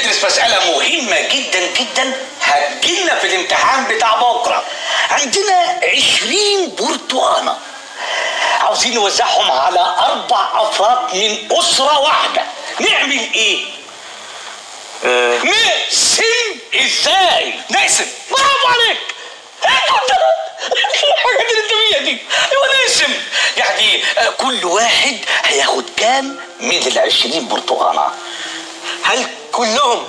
هندرس مسألة مهمة جدا جدا هتجيلنا في الامتحان بتاع بكرة. عندنا 20 برتقانة عاوزين نوزعهم على 4 أفراد من أسرة واحدة. نعمل إيه؟ نقسم. إزاي؟ نقسم. برافو عليك. الحاجات اللي انت فيها دي. ايوه نقسم. يعني كل واحد هياخد كام من ال20 برتقانة؟ هل كلهم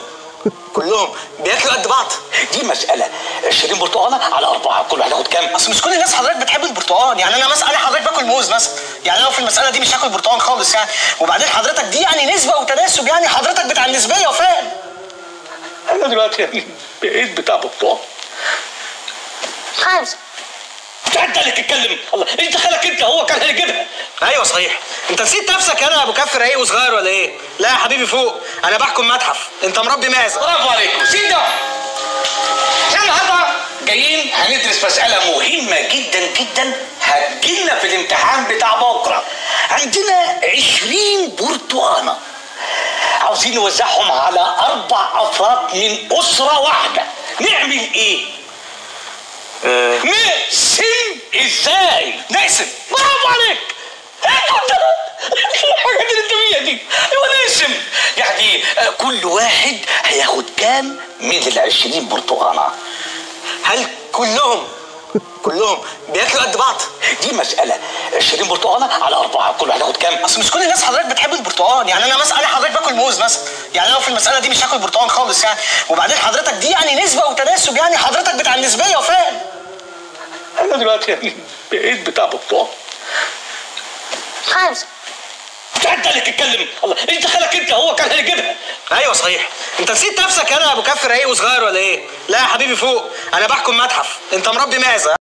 بياكلوا قد بعض؟ دي مسألة 20 برتقانة على 4، كل واحد هياخد كام؟ اصل مش كل الناس حضرتك بتحب البرتقال، يعني انا مثلا حضرتك باكل موز مثلا، يعني انا في المسألة دي مش هاكل برتقال خالص يعني، وبعدين حضرتك دي يعني نسبة وتناسب، يعني حضرتك بتاع النسبية وفاهم. انا دلوقتي يعني بقيت بتاع برتقال. 5. انت اللي تتكلم. الله، انت خالك انت هو كان هيجيبها. ايوه صحيح. انت نسيت نفسك انا ابو كف رقيق وصغير ولا ايه؟ لا يا حبيبي فوق، انا بحكم متحف، انت مربي معزه. برافو عليكم. سيب ده. احنا النهارده جايين هندرس مسألة مهمة جدا جدا هتجيلنا في الامتحان بتاع بكرة. عندنا 20 برتقانة عاوزين نوزعهم على 4 أفراد من أسرة واحدة. نعمل إيه؟ نقسم. إزاي؟ نقسم. برافو عليك. الحاجات اللي انت فيها دي. ايوه نقسم. يعني كل واحد هياخد كام من ال20 برتقانة؟ هل كلهم بياكلوا قد بعض؟ دي مسألة 20 برتقانة على 4، كل واحد هياخد كام؟ اصل مش كل الناس حضرتك بتحب البرتقال، يعني انا مثلا حضرتك باكل موز مثلا، يعني انا في المسألة دي مش هاكل برتقال خالص يعني، وبعدين حضرتك دي يعني نسبة وتناسب، يعني حضرتك بتاع النسبية وفاهم. انا دلوقتي يعني بقيت بتاع برتقال. 5. انت اللي تتكلم. الله، انت خالك انت هو كان هيجيبها. ايوه صحيح. انت نسيت نفسك انا ابو كف رقيق وصغير ولا ايه؟ لا يا حبيبي فوق، انا بحكم متحف، انت مربي معزه.